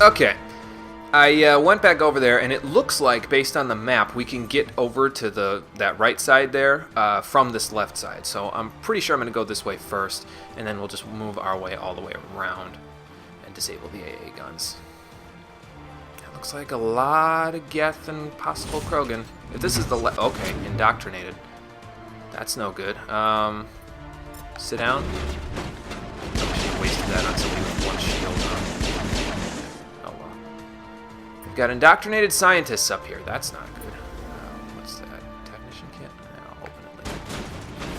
Okay. I went back over there, and it looks like, based on the map, we can get over to that right side there from this left side. So I'm pretty sure I'm going to go this way first, and then we'll just move our way all the way around and disable the AA guns. It looks like a lot of Geth and possible Krogan. If this is the okay, indoctrinated. That's no good. Sit down. I should have wasted that on somebody with one shield on. Oh well. We've got indoctrinated scientists up here. That's not good. What's that? Technician kit? I'll open it later.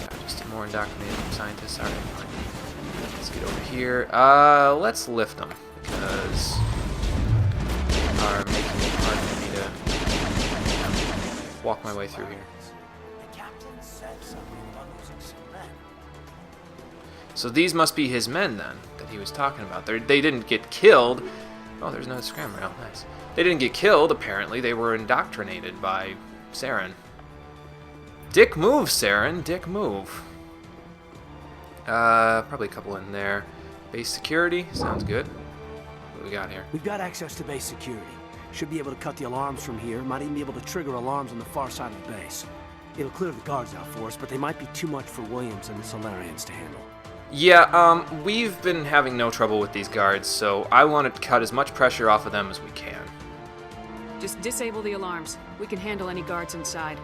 Yeah, just some more indoctrinated scientists. Alright, fine. Let's get over here. Let's lift them, because they are making it hard for me to walk my way through here. So these must be his men, then, that he was talking about. They didn't get killed. Oh, there's no scram rail. Nice. They didn't get killed, apparently. They were indoctrinated by Saren. Dick move, Saren. Dick move. Probably a couple in there. Base security. Sounds good. What do we got here? We've got access to base security. Should be able to cut the alarms from here. Might even be able to trigger alarms on the far side of the base. It'll clear the guards out for us, but they might be too much for Williams and the Solarians to handle. Yeah, we've been having no trouble with these guards, so I want to cut as much pressure off of them as we can. Just disable the alarms. We can handle any guards inside.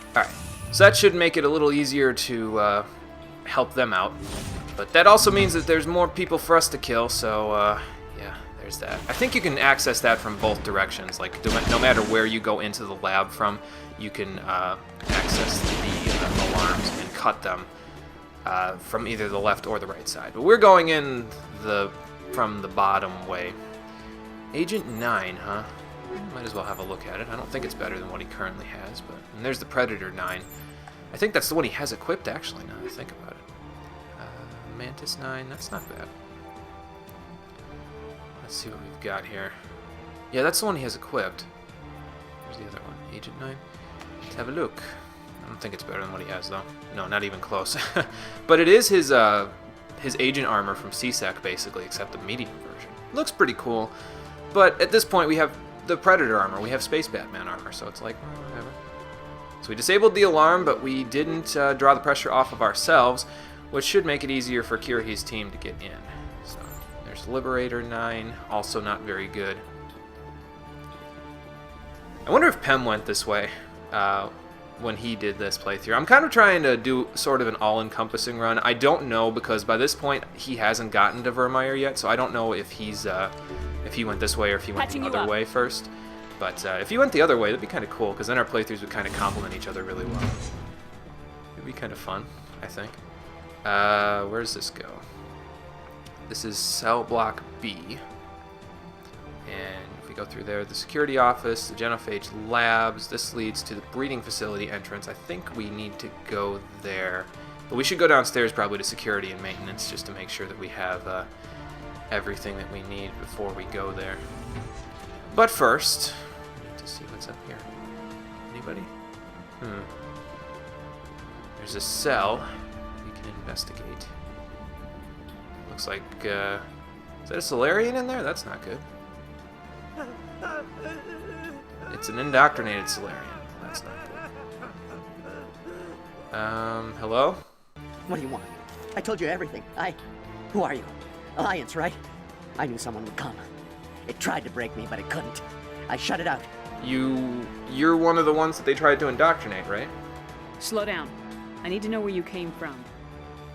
Alright, so that should make it a little easier to help them out. But that also means that there's more people for us to kill, so yeah, there's that. I think you can access that from both directions. Like, no matter where you go into the lab from, you can access the alarms and cut them. From either the left or the right side. But we're going in from the bottom way. Agent 9, huh? Might as well have a look at it. I don't think it's better than what he currently has, but... And there's the Predator 9. I think that's the one he has equipped, actually, now that I think about it. Mantis 9, that's not bad. Let's see what we've got here. Yeah, that's the one he has equipped. Where's the other one? Agent 9? Let's have a look. I don't think it's better than what he has, though. No, not even close. But it is his agent armor from CSEC, basically, except the medium version. Looks pretty cool. But at this point, we have the Predator armor. We have Space Batman armor, so it's like, well, whatever. So we disabled the alarm, but we didn't draw the pressure off of ourselves, which should make it easier for Kirahi's team to get in. So there's Liberator 9, also not very good. I wonder if Pem went this way. When he did this playthrough. I'm kind of trying to do sort of an all-encompassing run. I don't know, because by this point he hasn't gotten to Vermeer yet, so I don't know if he's if he went this way or if he went the other way first. But if he went the other way, that'd be kind of cool, because then our playthroughs would kind of complement each other really well. It'd be kind of fun, I think. Where does this go? This is cell block B. And if we go through there, the security office, the Genophage labs, this leads to the breeding facility entrance. I think we need to go there. But we should go downstairs probably to security and maintenance just to make sure that we have everything that we need before we go there. But first, we need to see what's up here. Anybody? There's a cell we can investigate. Looks like, is that a Solarian in there? That's not good. It's an indoctrinated Solarian. That's not good. Hello? What do you want? I told you everything. Who are you? Alliance, right? I knew someone would come. It tried to break me, but it couldn't. I shut it out. You're one of the ones that they tried to indoctrinate, right? Slow down. I need to know where you came from.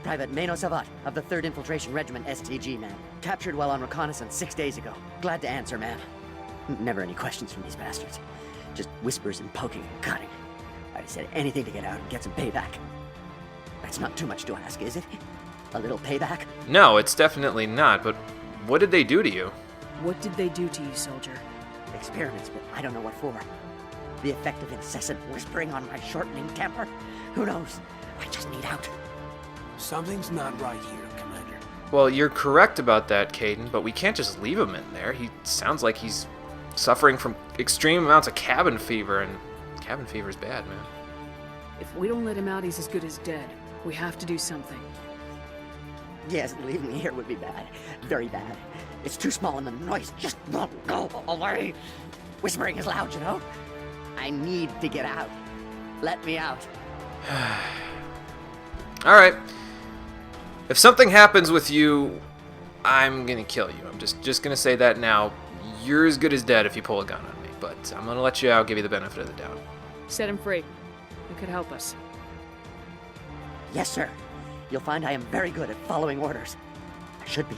Private Mano Savat of the 3rd Infiltration Regiment STG, ma'am. Captured while on reconnaissance 6 days ago. Glad to answer, ma'am. Never any questions from these bastards. Just whispers and poking and cutting. I said anything to get out and get some payback. That's not too much to ask, is it? A little payback? No, it's definitely not, but what did they do to you? What did they do to you, soldier? Experiments, but I don't know what for. The effect of incessant whispering on my shortening temper? Who knows? I just need out. Something's not right here, Commander. Well, you're correct about that, Caden, but we can't just leave him in there. He sounds like he's suffering from extreme amounts of cabin fever, and cabin fever is bad, man. If we don't let him out, he's as good as dead. We have to do something. Yes, leaving me here would be bad. Very bad. It's too small and the noise just won't go away. Whispering is loud, you know? I need to get out. Let me out. Alright. If something happens with you, I'm gonna kill you. I'm just gonna say that now. You're as good as dead if you pull a gun on me, but I'm gonna let you out, give you the benefit of the doubt. Set him free. It could help us. Yes, sir. You'll find I am very good at following orders. I should be.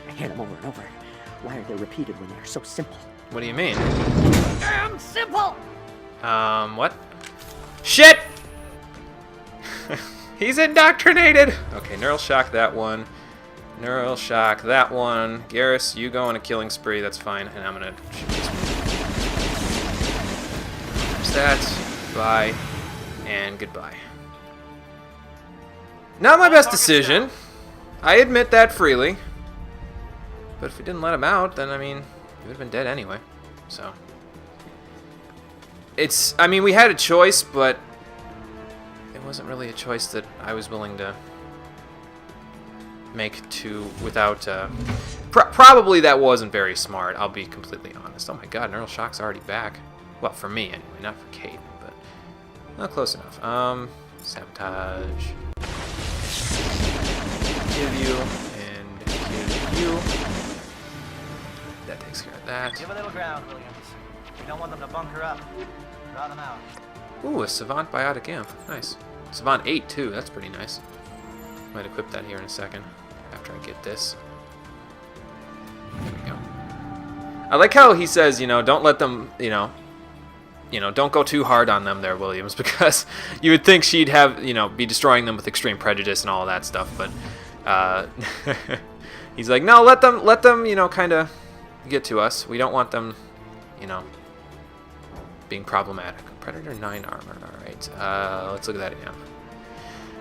I hear them over and over. Why are they repeated when they're so simple? What do you mean? Damn simple! What? Shit! He's indoctrinated! Okay, neural shock that one. Neural shock that one. Garrus, you go on a killing spree, that's fine. And I'm gonna shoot this one. There's that. Bye. And goodbye. Not my best decision. I admit that freely. But if we didn't let him out, then, I mean, he would have been dead anyway. So. I mean, we had a choice, but it wasn't really a choice that I was willing to make without, probably that wasn't very smart, I'll be completely honest. Oh my god, neural shock's already back. Well, for me anyway, not for Kate, but not close enough. Sabotage. Kill you, and kill you. That takes care of that. Give a little ground, Williams. We don't want them to bunker up. Draw them out. Ooh, a Savant Biotic Amp. Nice. Savant 8, too. That's pretty nice. Might equip that here in a second, after I get this. There we go. I like how he says, don't let them, don't go too hard on them there, Williams, because you would think she'd have, be destroying them with extreme prejudice and all of that stuff, but he's like, no, let them, kind of get to us. We don't want them, being problematic. Predator 9 armor, alright. Let's look at that again.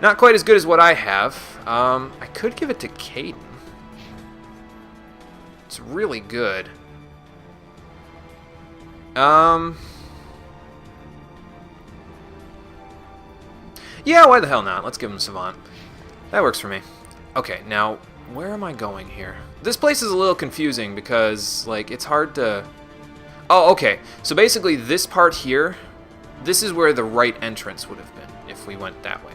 Not quite as good as what I have. I could give it to Caden. It's really good. Yeah, why the hell not? Let's give him Savant. That works for me. Okay, now, where am I going here? This place is a little confusing because, like, it's hard to... Oh, okay. So basically, this part here, this is where the right entrance would have been if we went that way.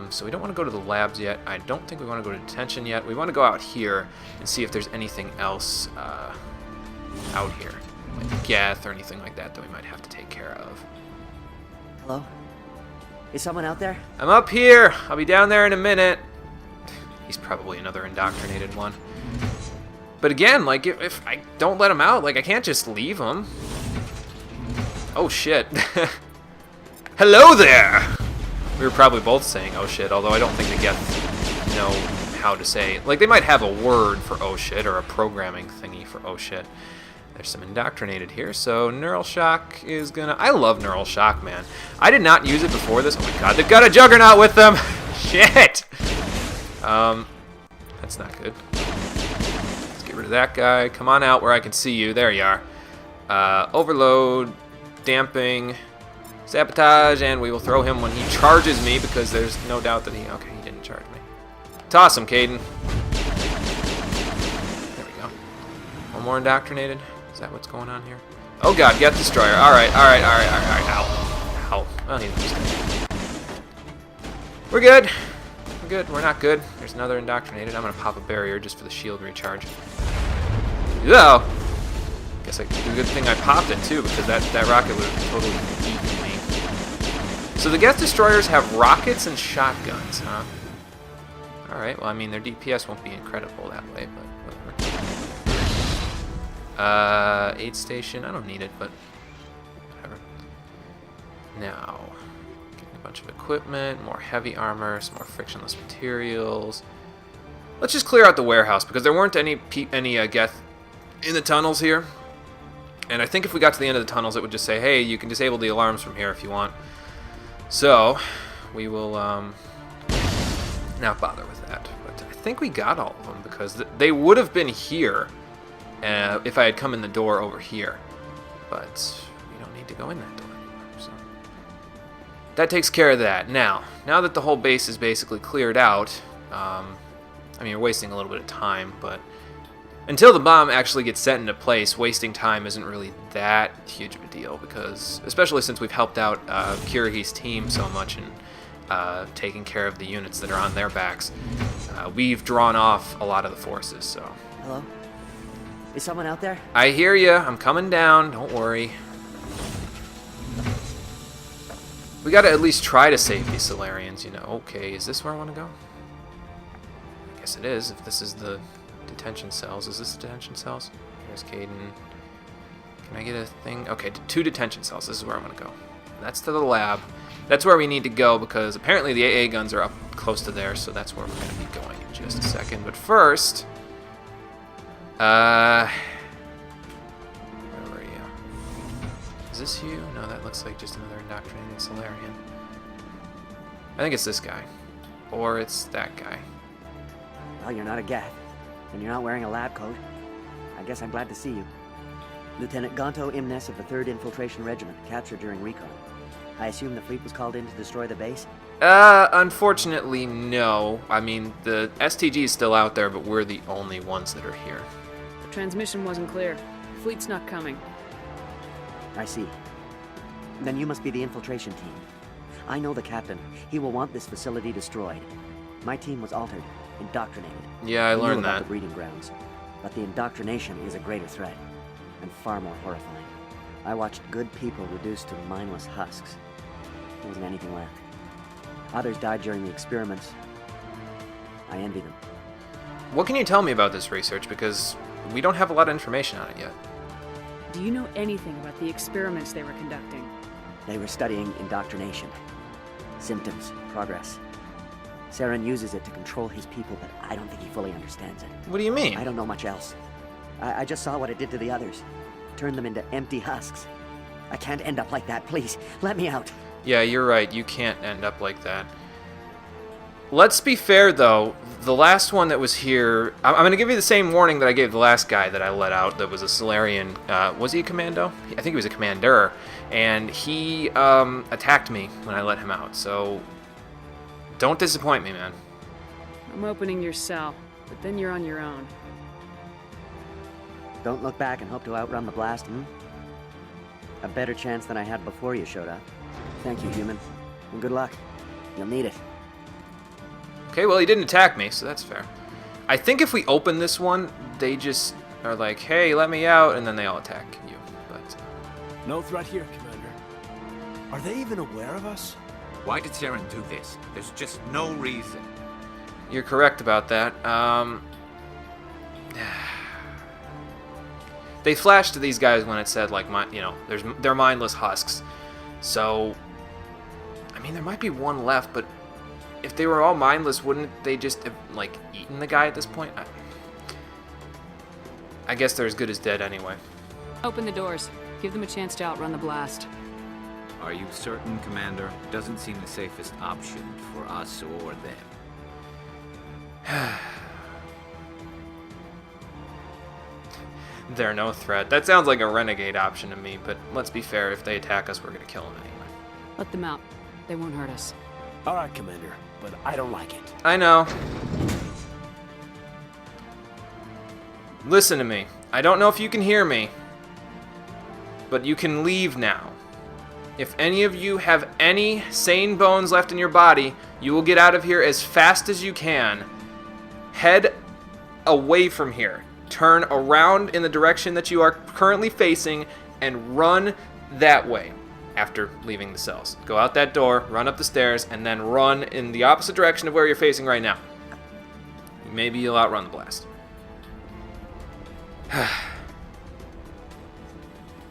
So we don't want to go to the labs yet. I don't think we want to go to detention yet. We want to go out here and see if there's anything else out here. Like Geth or anything like that we might have to take care of. Hello? Is someone out there? I'm up here! I'll be down there in a minute. He's probably another indoctrinated one. But again, like, if I don't let him out, like, I can't just leave him. Oh, shit. Hello there! We were probably both saying, oh, shit, although I don't think the Geth know how to say. Like, they might have a word for oh, shit, or a programming thingy for oh, shit. There's some indoctrinated here, so Neural Shock is gonna... I love Neural Shock, man. I did not use it before this. Oh, my God, they've got a Juggernaut with them! Shit! That's not good. Get rid of that guy. Come on out where I can see you. There you are. Overload, damping, sabotage, and we will throw him when he charges me because there's no doubt that he... Okay, he didn't charge me. Toss him, Caden. There we go. One more indoctrinated. Is that what's going on here? Oh god, Geth Destroyer. Alright. Ow. Ow. Well, he's dead. We're good. We're good. We're not good. There's another indoctrinated. I'm gonna pop a barrier just for the shield recharge. Yeah. Guess it's a good thing I popped it too, because that rocket would have totally eaten me. So the Geth Destroyers have rockets and shotguns, huh? Alright, well I mean their DPS won't be incredible that way, but whatever. Aid station, I don't need it, but whatever. Now, getting a bunch of equipment, more heavy armor, some more frictionless materials. Let's just clear out the warehouse, because there weren't any Geth in the tunnels here. And I think if we got to the end of the tunnels, it would just say, hey, you can disable the alarms from here if you want. So, we will not bother with that. But I think we got all of them, because they would have been here if I had come in the door over here. But we don't need to go in that door anymore. So that takes care of that. Now that the whole base is basically cleared out, I mean, you're wasting a little bit of time, but until the bomb actually gets set into place, wasting time isn't really that huge of a deal, because, especially since we've helped out Kirahi's team so much in taking care of the units that are on their backs, we've drawn off a lot of the forces, so... Hello? Is someone out there? I hear you. I'm coming down. Don't worry. We gotta at least try to save these Solarians, you know. Okay, is this where I want to go? I guess it is, if this is the detention cells. Is this detention cells? Here's Caden. Can I get a thing? Okay, 2 detention cells. This is where I want to go. That's to the lab. That's where we need to go, because apparently the AA guns are up close to there, so that's where we're going to be going in just a second. But first... where were you? Is this you? No, that looks like just another indoctrinated Solarian. I think it's this guy. Or it's that guy. Well, you're not a Geth, and you're not wearing a lab coat. I guess I'm glad to see you. Lieutenant Gonto Imnes of the 3rd Infiltration Regiment, captured during recon. I assume the fleet was called in to destroy the base? Unfortunately, no. I mean, the STG is still out there, but we're the only ones that are here. The transmission wasn't clear. Fleet's not coming. I see. Then you must be the infiltration team. I know the captain. He will want this facility destroyed. My team was altered, indoctrinated. Yeah, I We knew learned about that. the breeding grounds, but the indoctrination is a greater threat, and far more horrifying. I watched good people reduced to mindless husks. There wasn't anything left. Others died during the experiments. I envy them. What can you tell me about this research? Because we don't have a lot of information on it yet. Do you know anything about the experiments they were conducting? They were studying indoctrination. Symptoms, progress. Saren uses it to control his people, but I don't think he fully understands it. What do you mean? I don't know much else. I just saw what it did to the others. Turned them into empty husks. I can't end up like that, please. Let me out. Yeah, you're right. You can't end up like that. Let's be fair, though. The last one that was here... I'm going to give you the same warning that I gave the last guy that I let out that was a Solarian. Was he a commando? I think he was a commander. And he attacked me when I let him out. So don't disappoint me, man. I'm opening your cell, but then you're on your own. Don't look back and hope to outrun the blast, A better chance than I had before you showed up. Thank you, human. And good luck. You'll need it. Okay, well, he didn't attack me, so that's fair. I think if we open this one, they just are like, hey, let me out, and then they all attack you. But No threat here, Commander. Are they even aware of us? Why did Saren do this? There's just no reason. you're correct about that. They flashed to these guys when it said, like, they're mindless husks. So, I mean, there might be one left, but if they were all mindless, wouldn't they just have, like, eaten the guy at this point? I guess they're as good as dead anyway. Open the doors. Give them a chance to outrun the blast. Are you certain, Commander? Doesn't seem the safest option for us or them. They're no threat. That sounds like a renegade option to me, but let's be fair. If they attack us, we're going to kill them anyway. Let them out. They won't hurt us. All right, Commander, but I don't like it. I know. Listen to me. I don't know if you can hear me, but you can leave now. If any of you have any sane bones left in your body, you will get out of here as fast as you can. Head away from here. Turn around in the direction that you are currently facing and run that way after leaving the cells. Go out that door, run up the stairs, and then run in the opposite direction of where you're facing right now. Maybe you'll outrun the blast.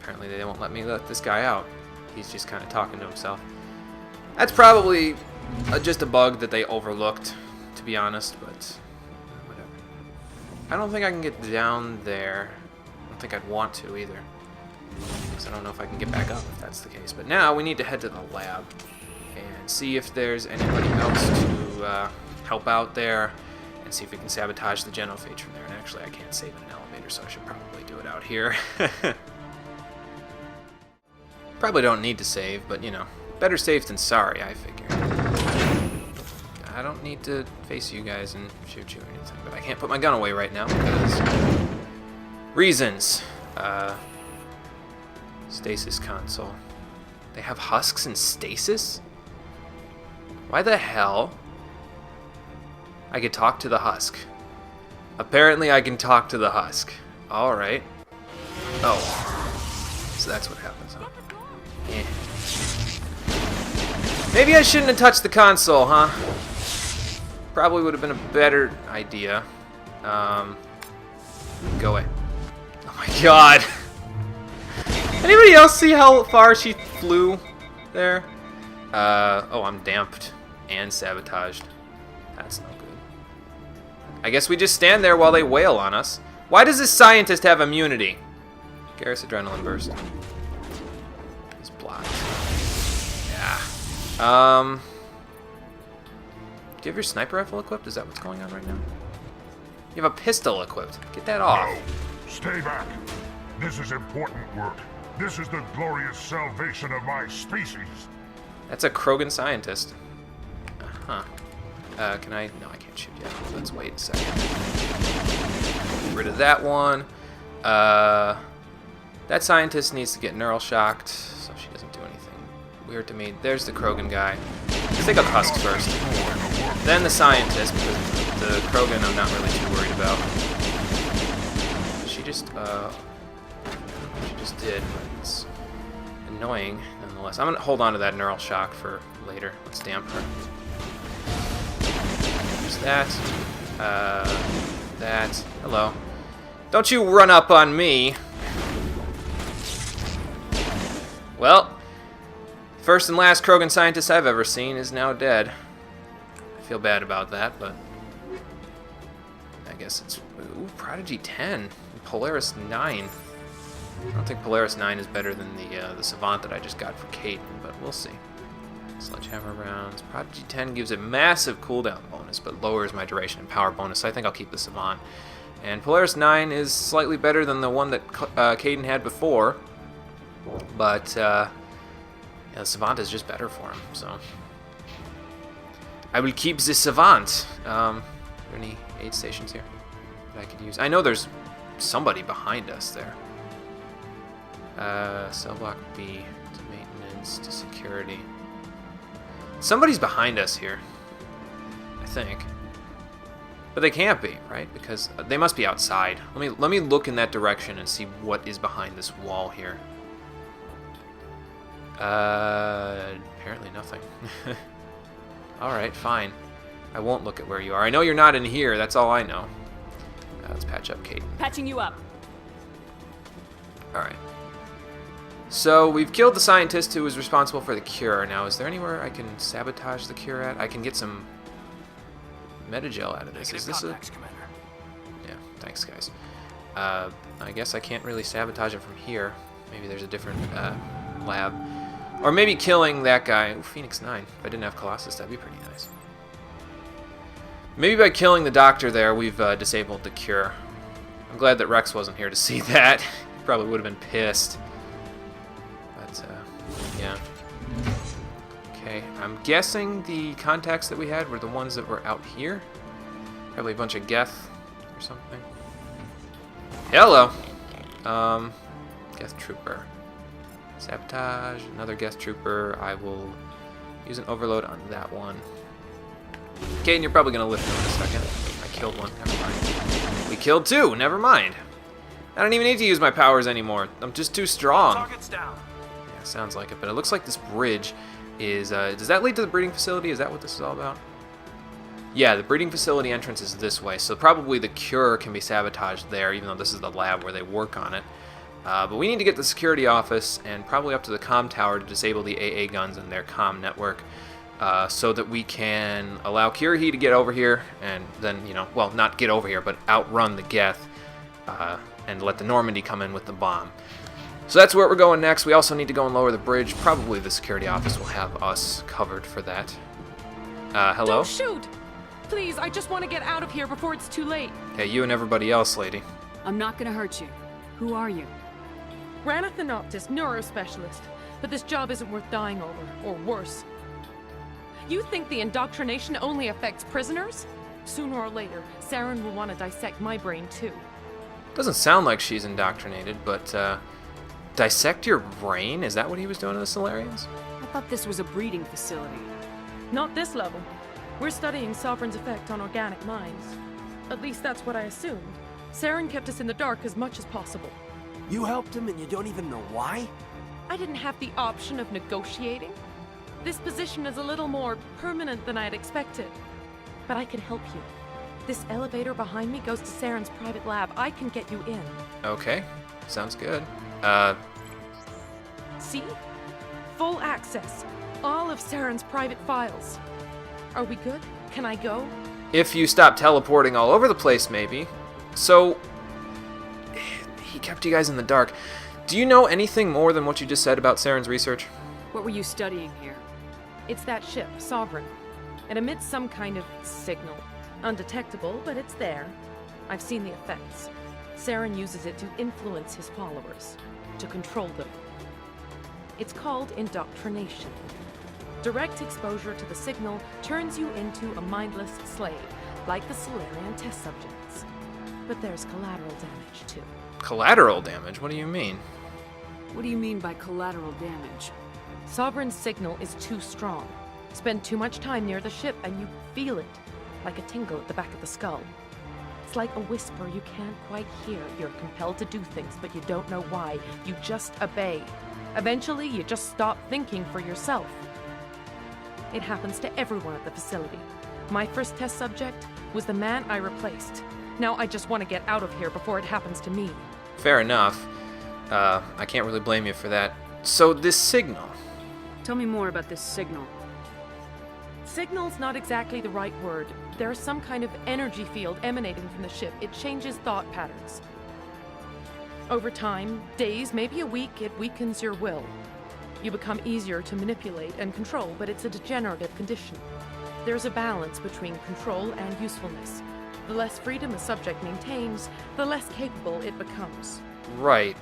Apparently they won't let me let this guy out. He's just kind of talking to himself. That's probably just a bug that they overlooked, to be honest, but whatever. I don't think I can get down there. I don't think I'd want to either, because I don't know if I can get back up if that's the case. But now we need to head to the lab and see if there's anybody else to help out there, and see if we can sabotage the Genophage from there. And actually, I can't save in an elevator, so I should probably do it out here. Probably don't need to save, but, you know, better safe than sorry, I figure. God, I don't need to face you guys and shoot you or anything, but I can't put my gun away right now because reasons. Stasis console. They have husks and stasis? Why the hell? I could talk to the husk. Apparently I can talk to the husk. Alright. Oh. So that's what happens, huh? Eh. Maybe I shouldn't have touched the console, huh? Probably would have been a better idea. Go away. Oh my god! Anybody else see how far she flew there? Oh, I'm damped and sabotaged. That's no good. I guess we just stand there while they wail on us. Why does this scientist have immunity? Garrus adrenaline burst. He's blocked. Yeah. Do you have your sniper rifle equipped? Is that what's going on right now? You have a pistol equipped. Get that off. No! Stay back. This is important work. This is the glorious salvation of my species. That's a Krogan scientist. Uh-huh. Can I? No, I can't shoot yet. Let's wait a second. Get rid of that one. That scientist needs to get neural shocked, so she doesn't do anything weird to me. There's the Krogan guy. Let's take out the husk first. Then the scientist, because the Krogan I'm not really too worried about. She just did, but it's annoying nonetheless. I'm gonna hold on to that neural shock for later. Let's damp her. There's that. That. Hello. Don't you run up on me. Well, first and last Krogan scientist I've ever seen is now dead. I feel bad about that, but I guess it's... Ooh, Prodigy 10. Polaris 9. I don't think Polaris 9 is better than the Savant that I just got for Caden, but we'll see. Sledgehammer rounds. Prodigy 10 gives a massive cooldown bonus, but lowers my duration and power bonus, so I think I'll keep the Savant. And Polaris 9 is slightly better than the one that Caden had before, but yeah, the Savant is just better for him, so... I will keep the Savant. Are there any aid stations here that I could use? I know there's somebody behind us there. Cell block B to maintenance to security. Somebody's behind us here, I think. But they can't be, right? Because they must be outside. Let me look in that direction and see what is behind this wall here. Apparently nothing. Alright, fine. I won't look at where you are. I know you're not in here, that's all I know. Let's patch up Kate. Patching you up. Alright. So, we've killed the scientist who was responsible for the cure. Now, is there anywhere I can sabotage the cure at? I can get some metagel out of this. Is this a... Yeah, thanks, guys. I guess I can't really sabotage it from here. Maybe there's a different lab. Or maybe killing that guy. Ooh, Phoenix 9. If I didn't have Colossus, that'd be pretty nice. Maybe by killing the doctor there, we've disabled the cure. I'm glad that Rex wasn't here to see that. He probably would have been pissed. But, yeah. Okay, I'm guessing the contacts that we had were the ones that were out here. Probably a bunch of Geth or something. Hello! Geth Trooper. Sabotage, another Geth Trooper. I will use an overload on that one. Caden, you're probably going to lift him in a second. I killed one, never mind. We killed two, never mind. I don't even need to use my powers anymore. I'm just too strong. Target's down. Yeah, sounds like it, but it looks like this bridge is... does that lead to the breeding facility? Is that what this is all about? Yeah, the breeding facility entrance is this way, so probably the cure can be sabotaged there, even though this is the lab where they work on it. But we need to get to the security office and probably up to the comm tower to disable the AA guns in their comm network so that we can allow Kirahi to get over here and then, you know, well, not get over here, but outrun the Geth and let the Normandy come in with the bomb. So that's where we're going next. We also need to go and lower the bridge. Probably the security office will have us covered for that. Hello? Don't shoot! Please, I just want to get out of here before it's too late. Hey, you and everybody else, lady. I'm not gonna hurt you. Who are you? Ranathanoptis, neurospecialist. But this job isn't worth dying over, or worse. You think the indoctrination only affects prisoners? Sooner or later, Saren will want to dissect my brain too. Doesn't sound like she's indoctrinated, but, dissect your brain? Is that what he was doing to the Solarians? I thought this was a breeding facility. Not this level. We're studying Sovereign's effect on organic minds. At least that's what I assumed. Saren kept us in the dark as much as possible. You helped him and you don't even know why? I didn't have the option of negotiating. This position is a little more permanent than I had expected. But I can help you. This elevator behind me goes to Saren's private lab. I can get you in. Okay, sounds good. See? Full access. All of Saren's private files. Are we good? Can I go? If you stop teleporting all over the place, maybe. So, he kept you guys in the dark. Do you know anything more than what you just said about Saren's research? What were you studying here? It's that ship, Sovereign. It emits some kind of signal. Undetectable, but it's there. I've seen the effects. Saren uses it to influence his followers, to control them. It's called indoctrination. Direct exposure to the signal turns you into a mindless slave, like the Solarian test subjects. But there's collateral damage, too. Collateral damage? What do you mean? What do you mean by collateral damage? Sovereign's signal is too strong. Spend too much time near the ship and you feel it, like a tingle at the back of the skull. It's like a whisper you can't quite hear. You're compelled to do things, but you don't know why. You just obey. Eventually, you just stop thinking for yourself. It happens to everyone at the facility. My first test subject was the man I replaced. Now I just want to get out of here before it happens to me. Fair enough. I can't really blame you for that. So this signal. Tell me more about this signal. Signal's not exactly the right word. There's some kind of energy field emanating from the ship. It changes thought patterns. Over time, days, maybe a week, it weakens your will. You become easier to manipulate and control, but it's a degenerative condition. There's a balance between control and usefulness. The less freedom a subject maintains, the less capable it becomes. Right.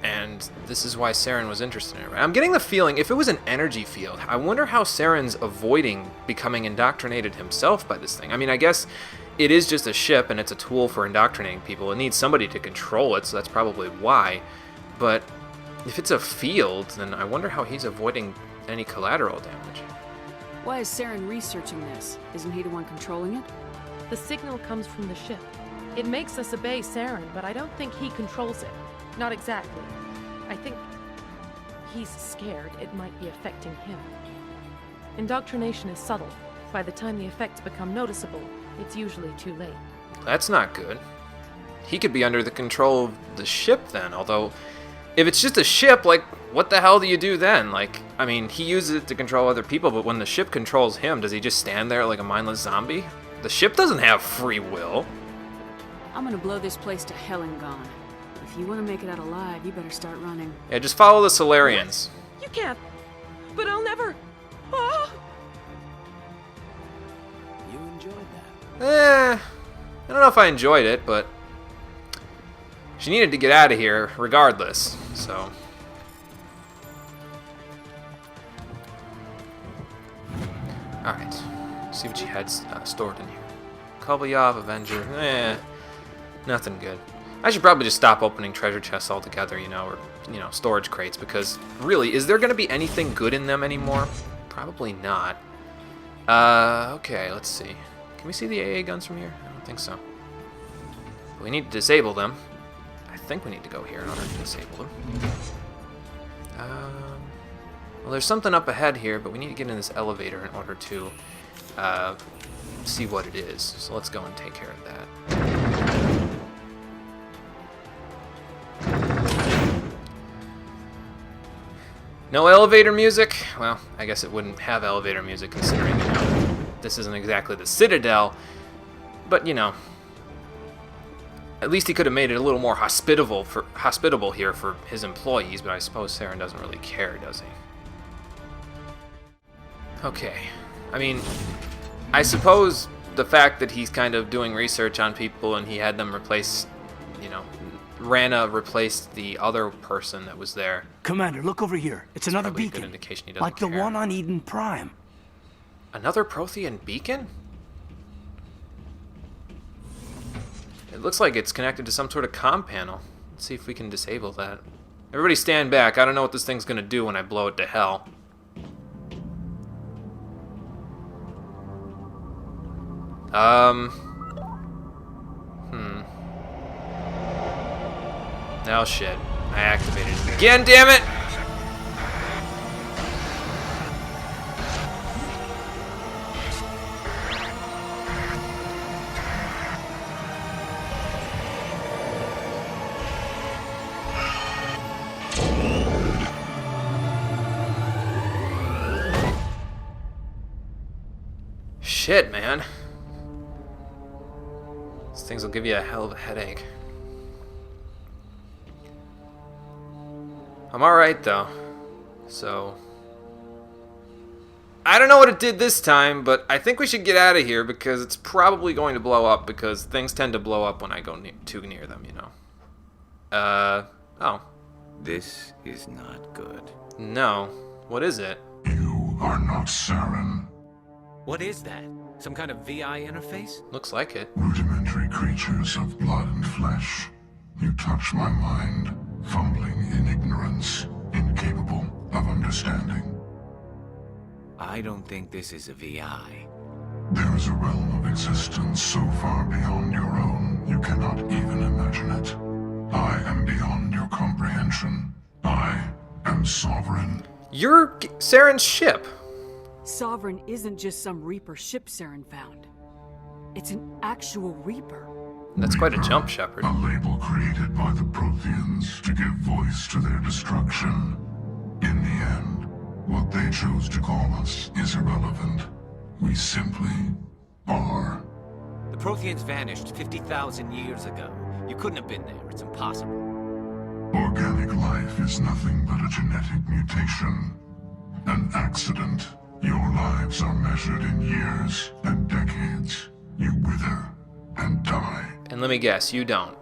And this is why Saren was interested in it, right? I'm getting the feeling, if it was an energy field, I wonder how Saren's avoiding becoming indoctrinated himself by this thing. I mean, I guess it is just a ship, and it's a tool for indoctrinating people. It needs somebody to control it, so that's probably why. But if it's a field, then I wonder how he's avoiding any collateral damage. Why is Saren researching this? Isn't he the one controlling it? The signal comes from the ship. It makes us obey Saren, but I don't think he controls it. Not exactly. I think he's scared it might be affecting him. Indoctrination is subtle. By the time the effects become noticeable, it's usually too late. That's not good. He could be under the control of the ship then, although if it's just a ship, like, what the hell do you do then? Like, I mean, he uses it to control other people, but when the ship controls him, does he just stand there like a mindless zombie? The ship doesn't have free will. I'm gonna blow this place to hell and gone. If you want to make it out alive, you better start running. Yeah, just follow the Solarians. You can't. But I'll never. Ah! You enjoyed that. I don't know if I enjoyed it, but she needed to get out of here regardless, so. Alright, see what she had stored in here. Kobayav, Avenger, nothing good. I should probably just stop opening treasure chests altogether, or, storage crates, because really, is there going to be anything good in them anymore? Probably not. Okay, let's see. Can we see the AA guns from here? I don't think so. We need to disable them. I think we need to go here in order to disable them. Well, there's something up ahead here, but we need to get in this elevator in order to see what it is. So let's go and take care of that. No elevator music? Well, I guess it wouldn't have elevator music considering, this isn't exactly the Citadel. But, at least he could have made it a little more hospitable here for his employees, but I suppose Saren doesn't really care, does he? Okay. I mean, I suppose the fact that he's kind of doing research on people and he had them replace, Rana replaced the other person that was there. Commander, look over here. It's another probably a beacon. good indication he doesn't Like the care. one on Eden Prime. Another Prothean beacon? It looks like it's connected to some sort of comm panel. Let's see if we can disable that. Everybody stand back. I don't know what this thing's gonna do when I blow it to hell. Oh shit. I activated it again, damn it! Shit, man. These things will give you a hell of a headache. I'm alright, though. So... I don't know what it did this time, but I think we should get out of here because it's probably going to blow up because things tend to blow up when I go too near them, you know. Oh. This is not good. No. What is it? You are not Saren. What is that? Some kind of VI interface? Looks like it. Rudimentary creatures of blood and flesh. You touch my mind, fumbling in ignorance, incapable of understanding. I don't think this is a VI. There is a realm of existence so far beyond your own, you cannot even imagine it. I am beyond your comprehension. I am sovereign. You're Saren's ship. Sovereign isn't just some Reaper ship Saren found. It's an actual Reaper. That's quite a jump, Shepard. A label created by the Protheans to give voice to their destruction. In the end, what they chose to call us is irrelevant. We simply are. The Protheans vanished 50,000 years ago. You couldn't have been there. It's impossible. Organic life is nothing but a genetic mutation. An accident. Your lives are measured in years and decades. You wither and die. And let me guess, you don't.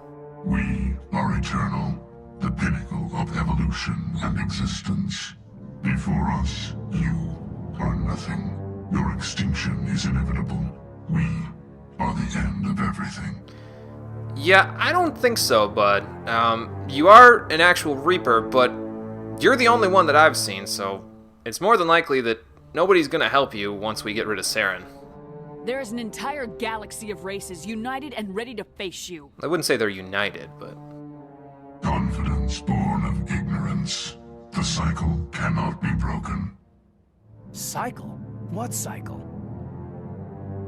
We are eternal, the pinnacle of evolution and existence. Before us, you are nothing. Your extinction is inevitable. We are the end of everything. Yeah, I don't think so, bud. You are an actual Reaper, but you're the only one that I've seen, so it's more than likely that nobody's gonna help you once we get rid of Saren. There is an entire galaxy of races united and ready to face you. I wouldn't say they're united, but... Confidence born of ignorance. The cycle cannot be broken. Cycle? What cycle?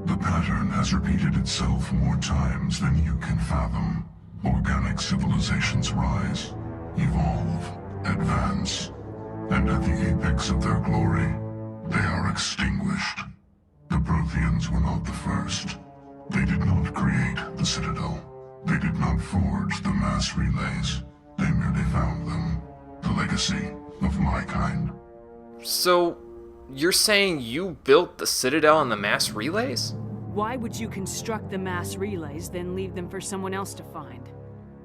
The pattern has repeated itself more times than you can fathom. Organic civilizations rise, evolve, advance, and at the apex of their glory, they are extinguished. The Protheans were not the first. They did not create the Citadel. They did not forge the mass relays. They merely found them. The legacy of my kind. So, you're saying you built the Citadel and the mass relays? Why would you construct the mass relays, then leave them for someone else to find?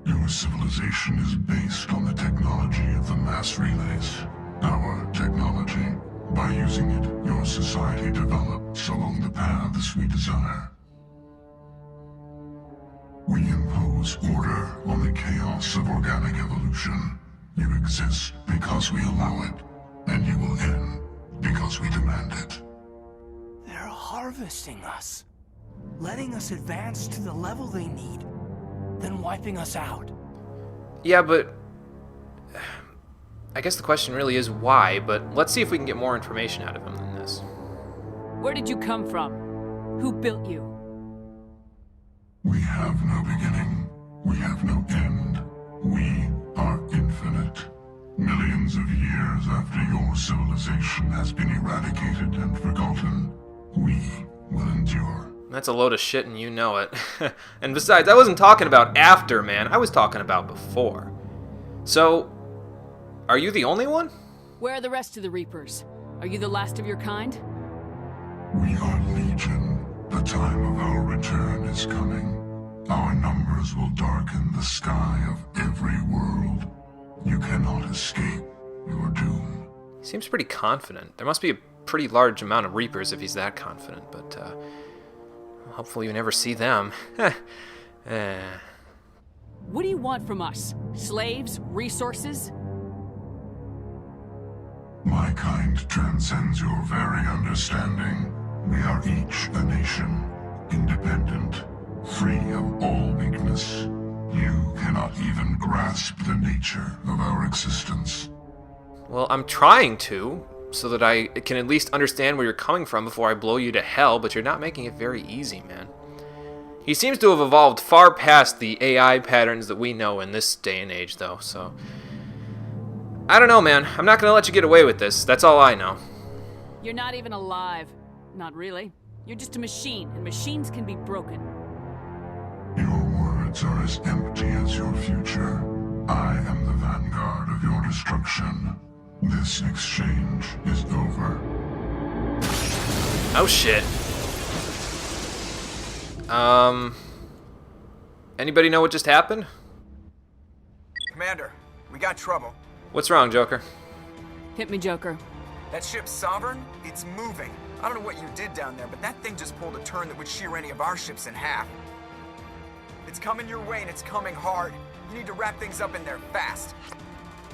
Your civilization is based on the technology of the mass relays. Our technology. By using it, your society develops along the paths we desire. We impose order on the chaos of organic evolution. You exist because we allow it, and you will end because we demand it. They're harvesting us. Letting us advance to the level they need, then wiping us out. Yeah, but... I guess the question really is why, but let's see if we can get more information out of him than this. Where did you come from? Who built you? We have no beginning. We have no end. We are infinite. Millions of years after your civilization has been eradicated and forgotten, we will endure. That's a load of shit and you know it. And besides, I wasn't talking about after, man. I was talking about before. So, are you the only one? Where are the rest of the Reapers? Are you the last of your kind? We are legion. The time of our return is coming. Our numbers will darken the sky of every world. You cannot escape your doom. He seems pretty confident. There must be a pretty large amount of Reapers if he's that confident, but hopefully you never see them. What do you want from us? Slaves? Resources? My kind transcends your very understanding. We are each a nation, independent, free of all weakness. You cannot even grasp the nature of our existence. Well, I'm trying to, so that I can at least understand where you're coming from before I blow you to hell, but you're not making it very easy, man. He seems to have evolved far past the AI patterns that we know in this day and age, though, so... I don't know, man. I'm not gonna let you get away with this. That's all I know. You're not even alive. Not really. You're just a machine, and machines can be broken. Your words are as empty as your future. I am the vanguard of your destruction. This exchange is over. Oh, shit. Anybody know what just happened? Commander, we got trouble. What's wrong, Joker? Hit me, Joker. That ship Saren, it's moving. I don't know what you did down there, but that thing just pulled a turn that would shear any of our ships in half. It's coming your way, and it's coming hard. You need to wrap things up in there fast.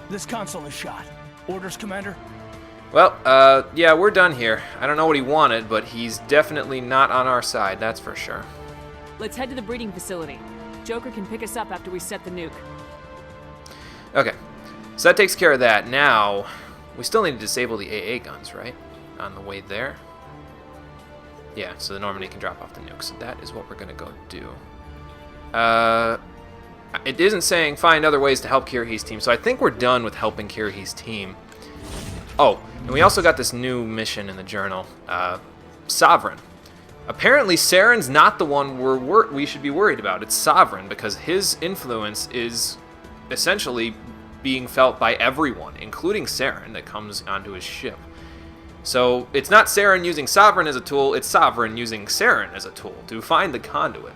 This console is shot. Orders, Commander? Well, yeah, we're done here. I don't know what he wanted, but he's definitely not on our side, that's for sure. Let's head to the breeding facility. Joker can pick us up after we set the nuke. Okay, so that takes care of that. Now, we still need to disable the AA guns, right? On the way there. Yeah, so the Normandy can drop off the nukes. So that is what we're going to go do. It isn't saying find other ways to help Kirahi's team, so I think we're done with helping Kirahi's team. Oh, and we also got this new mission in the journal. Sovereign. Apparently, Saren's not the one we should be worried about. It's Sovereign, because his influence is essentially being felt by everyone, including Saren, that comes onto his ship. So it's not Saren using Sovereign as a tool, it's Sovereign using Saren as a tool to find the conduit.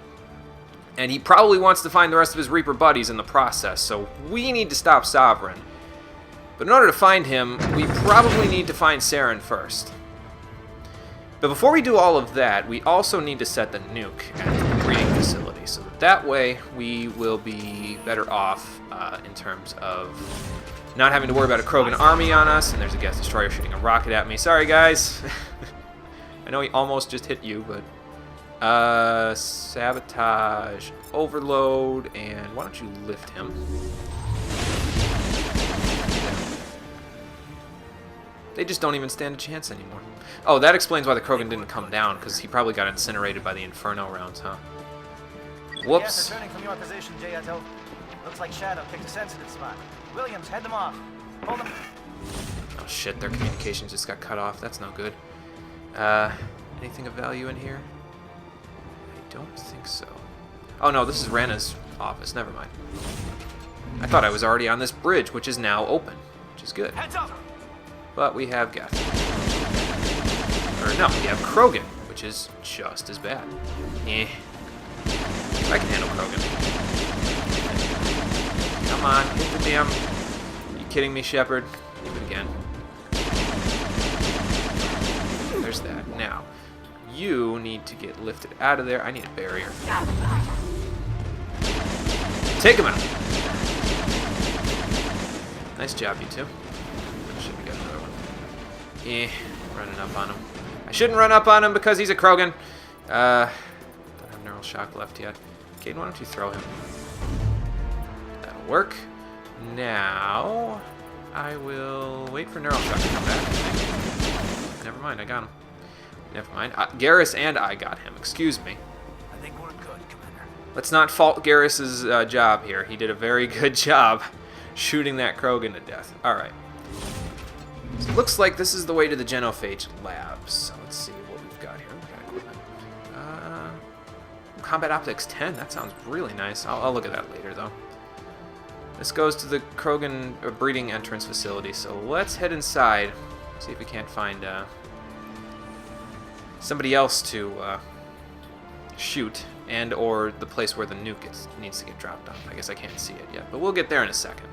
And he probably wants to find the rest of his Reaper buddies in the process, so we need to stop Sovereign. But in order to find him, we probably need to find Saren first. But before we do all of that, we also need to set the nuke at the breeding facility, so that way we will be better off in terms of not having to worry about a Krogan army on us, and there's a gas destroyer shooting a rocket at me. Sorry, guys. I know he almost just hit you, but... sabotage, overload, and why don't you lift him? They just don't even stand a chance anymore. Oh, that explains why the Krogan didn't come down, because he probably got incinerated by the Inferno rounds, huh? Whoops. Yes, they're turning from your position, Jayato. Looks like Shadow picked a sensitive spot. Williams, head them off. Hold them. Oh shit, their communications just got cut off. That's no good. Anything of value in here? I don't think so. Oh no, this is Rana's office. Never mind. I thought I was already on this bridge, which is now open, which is good. Heads up! But we have Geth. Or no, we have Krogan, which is just as bad. Eh. I can handle Krogan. Come on, hit the damn... Are you kidding me, Shepard? Do it again. There's that. Now, you need to get lifted out of there. I need a barrier. Take him out. Nice job, you two. Should we get another one? Eh, running up on him. I shouldn't run up on him because he's a Krogan. Don't have neural shock left yet. Caden, why don't you throw him? That'll work. Now, I will wait for neural shock to come back. Never mind, I got him. Never mind. Garrus and I got him. Excuse me. I think we're good, Commander. Let's not fault Garrus's job here. He did a very good job shooting that Krogan to death. All right. So it looks like this is the way to the Genophage labs. So let's see what we've got here. What kind of equipment? Combat Optics 10. That sounds really nice. I'll look at that later, though. This goes to the Krogan breeding entrance facility. So let's head inside. See if we can't find somebody else to shoot, and or the place where the nuke needs to get dropped off. I guess I can't see it yet, but we'll get there in a second.